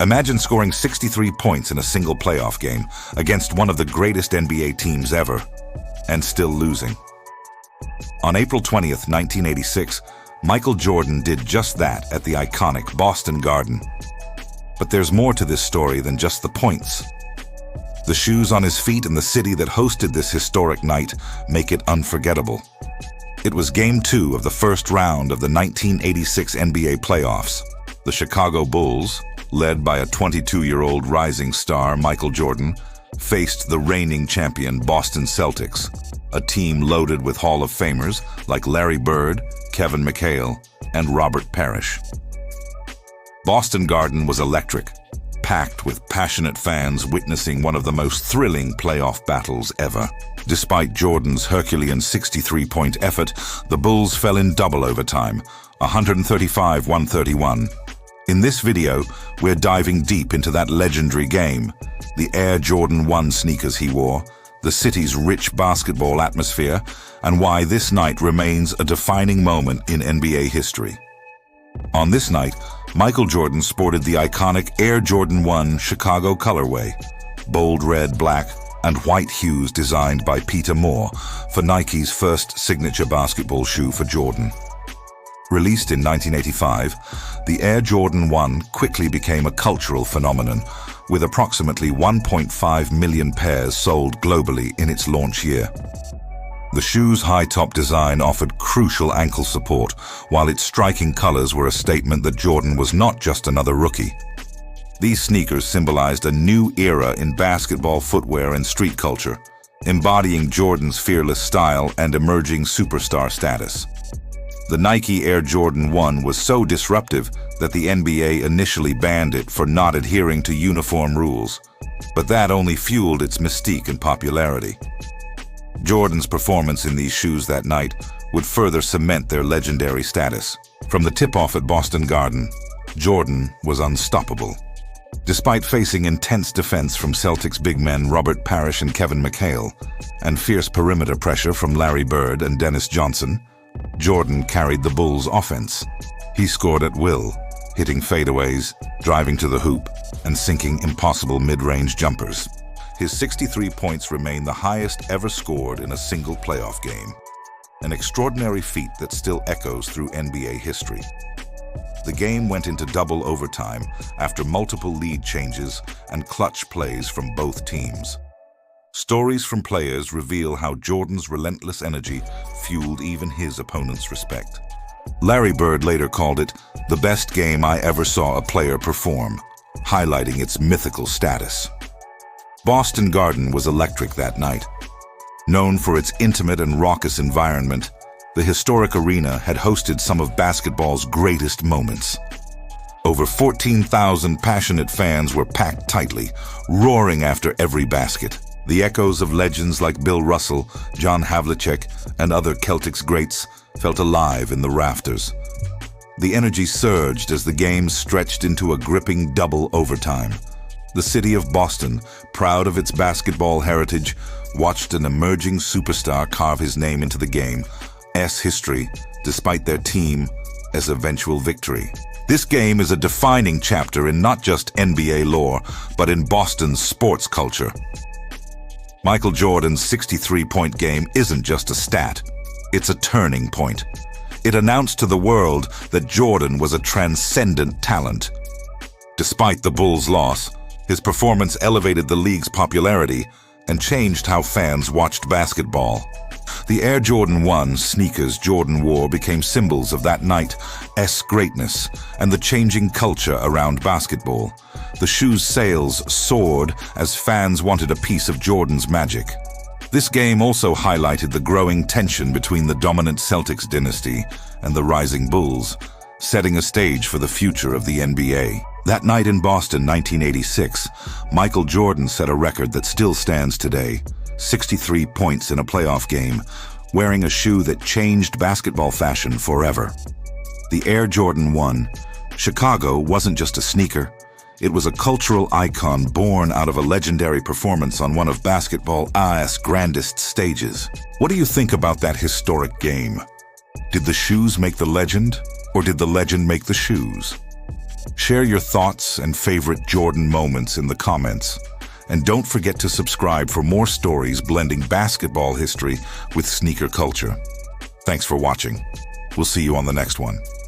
Imagine scoring 63 points in a single playoff game against one of the greatest NBA teams ever, and still losing. On April 20th, 1986, Michael Jordan did just that at the iconic Boston Garden. But there's more to this story than just the points. The shoes on his feet and the city that hosted this historic night make it unforgettable. It was Game 2 of the first round of the 1986 NBA playoffs. The Chicago Bulls, led by a 22-year-old rising star, Michael Jordan, faced the reigning champion Boston Celtics, a team loaded with Hall of Famers like Larry Bird, Kevin McHale, and Robert Parrish. Boston Garden was electric, packed with passionate fans witnessing one of the most thrilling playoff battles ever. Despite Jordan's Herculean 63-point effort, the Bulls fell in double overtime, 135-131. In this video, we're diving deep into that legendary game, the Air Jordan 1 sneakers he wore, the city's rich basketball atmosphere, and why this night remains a defining moment in NBA history. On this night, Michael Jordan sported the iconic Air Jordan 1 Chicago colorway, bold red, black, and white hues designed by Peter Moore for Nike's first signature basketball shoe for Jordan. Released in 1985, the Air Jordan 1 quickly became a cultural phenomenon, with approximately 1.5 million pairs sold globally in its launch year. The shoe's high-top design offered crucial ankle support, while its striking colors were a statement that Jordan was not just another rookie. These sneakers symbolized a new era in basketball footwear and street culture, embodying Jordan's fearless style and emerging superstar status. The Nike Air Jordan 1 was so disruptive that the NBA initially banned it for not adhering to uniform rules, but that only fueled its mystique and popularity. Jordan's performance in these shoes that night would further cement their legendary status. From the tip-off at Boston Garden, Jordan was unstoppable. Despite facing intense defense from Celtics big men Robert Parrish and Kevin McHale, and fierce perimeter pressure from Larry Bird and Dennis Johnson, Jordan carried the Bulls' offense. He scored at will, hitting fadeaways, driving to the hoop, and sinking impossible mid-range jumpers. His 63 points remain the highest ever scored in a single playoff game, an extraordinary feat that still echoes through NBA history. The game went into double overtime after multiple lead changes and clutch plays from both teams. Stories from players reveal how Jordan's relentless energy fueled even his opponent's respect. Larry Bird later called it the best game I ever saw a player perform, highlighting its mythical status. Boston Garden was electric that night. Known for its intimate and raucous environment, the historic arena had hosted some of basketball's greatest moments. Over 14,000 passionate fans were packed tightly, roaring after every basket. The echoes of legends like Bill Russell, John Havlicek, and other Celtics greats felt alive in the rafters. The energy surged as the game stretched into a gripping double overtime. The city of Boston, proud of its basketball heritage, watched an emerging superstar carve his name into the game's history, despite their team's eventual victory. This game is a defining chapter in not just NBA lore, but in Boston's sports culture. Michael Jordan's 63-point game isn't just a stat, it's a turning point. It announced to the world that Jordan was a transcendent talent. Despite the Bulls' loss, his performance elevated the league's popularity and changed how fans watched basketball. The Air Jordan 1 sneakers Jordan wore became symbols of that night's greatness and the changing culture around basketball. The shoe's sales soared as fans wanted a piece of Jordan's magic. This game also highlighted the growing tension between the dominant Celtics dynasty and the rising Bulls, setting a stage for the future of the NBA. That night in Boston, 1986, Michael Jordan set a record that still stands today: 63 points in a playoff game, wearing a shoe that changed basketball fashion forever. The Air Jordan 1, Chicago wasn't just a sneaker. It was a cultural icon born out of a legendary performance on one of basketball's grandest stages. What do you think about that historic game? Did the shoes make the legend, or did the legend make the shoes? Share your thoughts and favorite Jordan moments in the comments. And don't forget to subscribe for more stories blending basketball history with sneaker culture. Thanks for watching. We'll see you on the next one.